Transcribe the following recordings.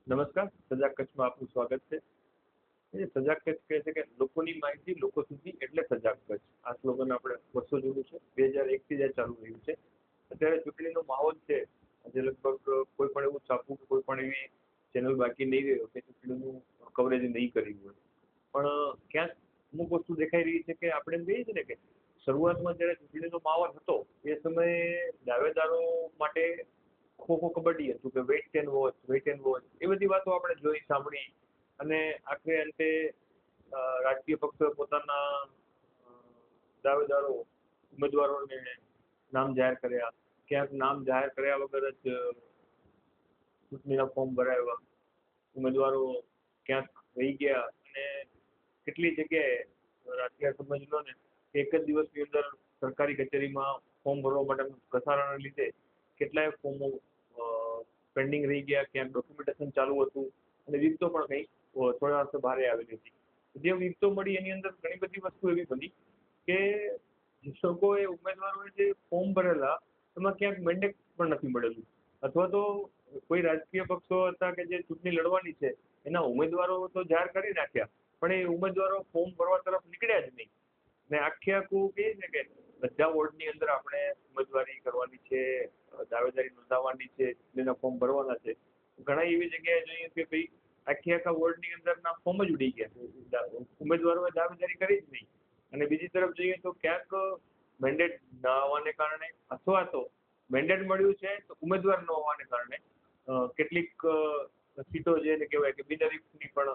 નમસ્કાર. સજાગ કચ્છમાં આપનું સ્વાગત છે. સજાગ કચ્છ કહે છે કે લોકોની માહિતી લોકો સુધી એટલે સજાગ કચ્છ. આ સ્લોગન આપણે વર્ષો જૂનું છે. 2001થી જ ચાલુ રહ્યું છે. અત્યારે ચૂંટણીનો માહોલ છે. આજે લગભગ કોઈ પણ એવું છાપવું કોઈ પણ એવી ચેનલ બાકી નહીં રહ્યો કે ચૂંટણીનું કવરેજ નહીં કર્યું હોય. પણ ક્યાંક અમુક વસ્તુ દેખાઈ રહી છે કે આપણે એમ કહીએ છીએ ને કે શરૂઆતમાં જ્યારે ચૂંટણીનો માહોલ હતો એ સમયે દાવેદારો માટે ખો ખો કબડ્ડી હતું કે વેઇટ એન્ડ વોચ એ બધી વાતો આપણે જોઈ સાંભળી અને આખરે અંતે રાજકીય પક્ષોએ પોતાના દાવેદારો ઉમેદવારોને નામ જાહેર કર્યા. ક્યાંક નામ જાહેર કર્યા વગર જ ચૂંટણીના ફોર્મ ભરાવ્યા. ઉમેદવારો ક્યાંક રહી ગયા અને કેટલી જગ્યાએ રાજકીય સમજ લો ને એક જ દિવસની અંદર સરકારી કચેરીમાં ફોર્મ ભરવા માટેનું ઘસારાના લીધે કેટલાય ફોર્મો પેન્ડિંગ રહી ગયા, ક્યાંક ડોક્યુમેન્ટેશન ચાલુ હતું અને વિગતો પણ કંઈ થોડા વર્ષે બહાર આવેલી હતી. જે વિગતો મળી એની અંદર ઘણી બધી વસ્તુ એવી બની કે લોકોએ ઉમેદવારોએ જે ફોર્મ ભરેલા એમાં ક્યાંક મેન્ડેટ પણ નથી મળેલું અથવા તો કોઈ રાજકીય પક્ષો હતા કે જે ચૂંટણી લડવાની છે એના ઉમેદવારો તો જાહેર કરી નાખ્યા પણ એ ઉમેદવારો ફોર્મ ભરવા તરફ નીકળ્યા જ નહીં. ને આખું કહે છે કે બધા વોર્ડની અંદર આપણે ઉમેદવારી કરવાની છે, દાવેદારી નોંધાવવાની છે, ચૂંટણીના ફોર્મ ભરવાના છે. ઘણા એવી જગ્યાએ જોઈએ કે ભાઈ આખા વોર્ડની અંદરના ફોર્મ જ ઉડી ગયા, ઉમેદવારોએ દાવેદારી કરી જ નહીં. અને બીજી તરફ જોઈએ તો ક્યાંક મેન્ડેટ ન હોવાને કારણે અથવા તો મેન્ડેટ મળ્યું છે તો ઉમેદવાર ન હોવાને કારણે કેટલીક સીટો જેને કહેવાય કે બિનહરીફની પણ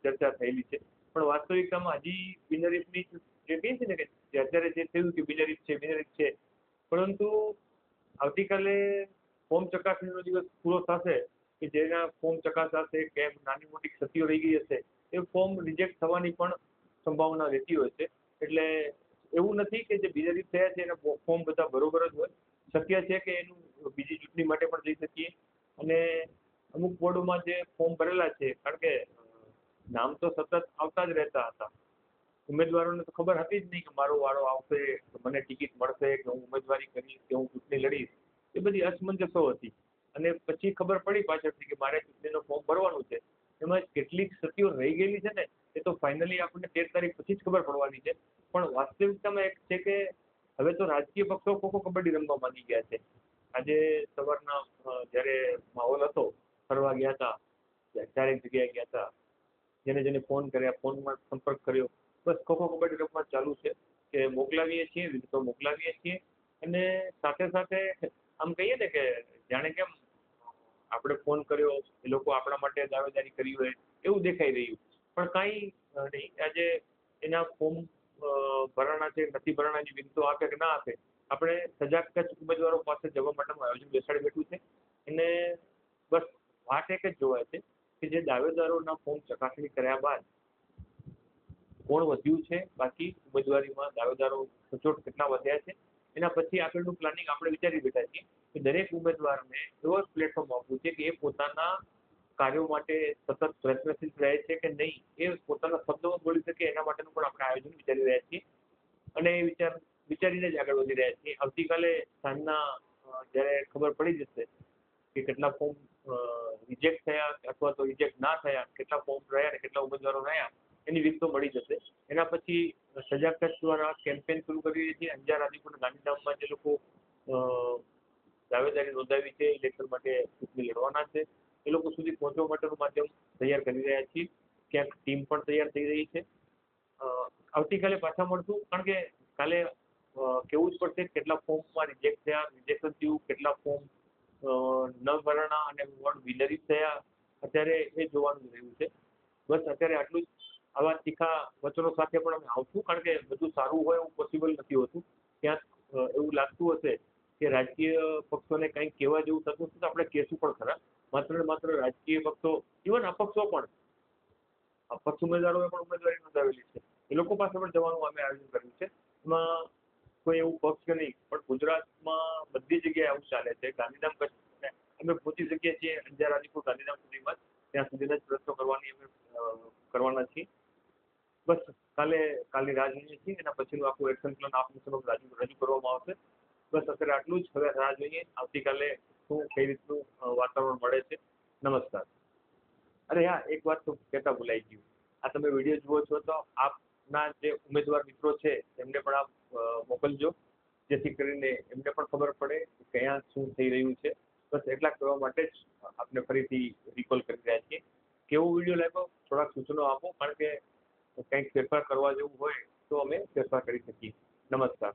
ચર્ચા થયેલી છે. પણ વાસ્તવિકતામાં હજી બિનહરીફની જે કહે છે ને કે અત્યારે જે થયું કે બિનહરીફ છે પરંતુ આવતીકાલે ફોર્મ ચકાસણીનો દિવસ પૂરો થશે કે જેના ફોર્મ ચકાસાશે કેમ નાની મોટી ક્ષતિઓ રહી ગઈ હશે એ ફોર્મ રિજેક્ટ થવાની પણ સંભાવના રહેતી હોય છે. એટલે એવું નથી કે જે બિનહરીફ થયા છે એના ફોર્મ બધા બરોબર જ હોય. શક્ય છે કે એનું બીજી ચૂંટણી માટે પણ જઈ શકીએ અને અમુક વોર્ડોમાં જે ફોર્મ ભરેલા છે કારણ કે નામ તો સતત આવતા જ રહેતા હતા. ઉમેદવારોને તો ખબર હતી જ નહીં કે મારો વારો આવશે, મને ટિકિટ મળશે, કે હું ઉમેદવારી કરીશ, કે હું ચૂંટણી લડીશ. એ બધી અસમંજસો હતી અને પછી ખબર પડી પાછળથી કે મારે ચૂંટણીનો ફોર્મ ભરવાનું છે. એમાં કેટલીક ક્ષતિઓ રહી ગયેલી છે ને એ તો ફાઇનલી આપણને 13 તારીખ પછી જ ખબર પડવાની છે. પણ વાસ્તવિકતામાં એક છે કે હવે તો રાજકીય પક્ષો ખો કબડ્ડી રમવા માંડી ગયા છે. આજે સવારના જ્યારે માહોલ હતો ફરવા ગયા હતા, ચારેક જગ્યાએ ગયા હતા, જેને જેને ફોન કર્યા, ફોનમાં સંપર્ક કર્યો, બસ ખો કબડ્ડી રમવા ચાલુ છે કે મોકલાવીએ છીએ, વિગતો મોકલાવીએ છીએ અને સાથે સાથે આમ કહીએ ને કે જાણે કેમ આપણે ફોન કર્યો એ લોકો આપણા માટે દાવેદારી કરી હોય એવું દેખાઈ રહ્યું. પણ કાંઈ નહીં. આજે એના ફોર્મ ભરાણા છે નથી ભરાણાની વિગતો આપે કે ના આપે આપણે સજાગ કચ્છ ઉમેદવારો પાસે જવા માટેનું આયોજન બેસાડી બેઠું છે અને બસ વાત એક જ જોવાય છે કે જે દાવેદારોના ફોર્મ ચકાસણી કર્યા બાદ કોણ વધ્યું છે બાકી ઉમેદવારીમાં દાવેદારો સચોટ કેટલા વધ્યા છે એના પછી આગળનું પ્લાનિંગ આપણે વિચારી બેઠા છીએ કે દરેક ઉમેદવારને એવો પ્લેટફોર્મ આપવું છે કે એ પોતાના કાર્યો માટે સતત પ્રયત્નશીલ રહે છે કે નહીં એ પોતાના શબ્દોમાં બોલી શકે એના માટેનું પણ આપણે આયોજન વિચારી રહ્યા છીએ અને એ વિચારીને જ આગળ વધી રહ્યા છીએ. આવતીકાલે સાંજના જ્યારે ખબર પડી જશે કે કેટલા ફોર્મ રિજેક્ટ થયા અથવા તો રિજેક્ટ ના થયા, કેટલા ફોર્મ રહ્યા અને કેટલા ઉમેદવારો રહ્યા એની વિગતો મળી જશે. એના પછી સજાગ કચ્છ દ્વારા કેમ્પેન શરૂ કરી રહી છે. અંજાર, આદિપુર, ગાંધીધામમાં જે લોકો દાવેદારી નોંધાવી છે ઇલેક્શન માટે ચૂંટણી લડવાના છે એ લોકો સુધી પહોંચવા માટેનું માધ્યમ તૈયાર કરી રહ્યા છીએ. ક્યાંક ટીમ પણ તૈયાર થઈ રહી છે. આવતીકાલે પાછા મળશું કારણ કે કાલે કેવું જ પડશે કેટલા ફોર્મમાં રિજેક્ટ થયા, રિજેક્શન થયું, કેટલા ફોર્મ ન ભરણા અને વોર્ડ વિનરી થયા અત્યારે એ જોવાનું રહ્યું છે. બસ અત્યારે આટલું જ. આવા તીખા વચનો સાથે પણ અમે આવશું કારણ કે બધું સારું હોય એવું પોસિબલ નથી હોતું. ક્યાંક એવું લાગતું હશે કે રાજકીય પક્ષોને કંઈક કહેવા જેવું થતું હશે તો આપણે કહેશું પણ ખરા. માત્ર ને માત્ર રાજકીય પક્ષો ઇવન અપક્ષો પણ અપક્ષ ઉમેદવારોએ પણ ઉમેદવારી નોંધાવેલી છે એ લોકો પાસે પણ જવાનું અમે આયોજન કર્યું છે. એમાં કોઈ એવું પક્ષ કે નહીં પણ ગુજરાતમાં બધી જગ્યાએ આવું ચાલે છે. ગાંધીધામ કચ્છ અમે પહોંચી શકીએ છીએ અંજાર, આદિપુર, ગાંધીધામ સુધીમાં ત્યાં સુધીના જ પ્રયત્નો કરવાના છીએ. બસ કાલે રાહ જોઈએ છીએ એના પછીનું આખું એક્શન પ્લાન આપની સમક્ષ રજૂ કરવામાં આવશે. બસ અત્યારે આટલું જ. હવે રાહ જોઈએ આવતીકાલે શું કઈ રીતનું વાતાવરણ મળે છે. નમસ્કાર. વાત તો કહેતા ભૂલાઈ ગયું. આ તમે વિડીયો જુઓ છો તો આપના જે ઉમેદવાર મિત્રો છે એમને પણ આપ મોકલજો, જેથી કરીને એમને પણ ખબર પડે કે ક્યાં શું થઈ રહ્યું છે. બસ એટલા કહેવા માટે જ આપને ફરીથી રિકોલ કરી રહ્યા છીએ. કેવો વિડીયો લાગ્યો થોડાક સૂચનો આપો, કારણ કે કંઈક ફેરફાર કરવા જેવું હોય તો અમે ફેરફાર કરી શકીએ. નમસ્કાર.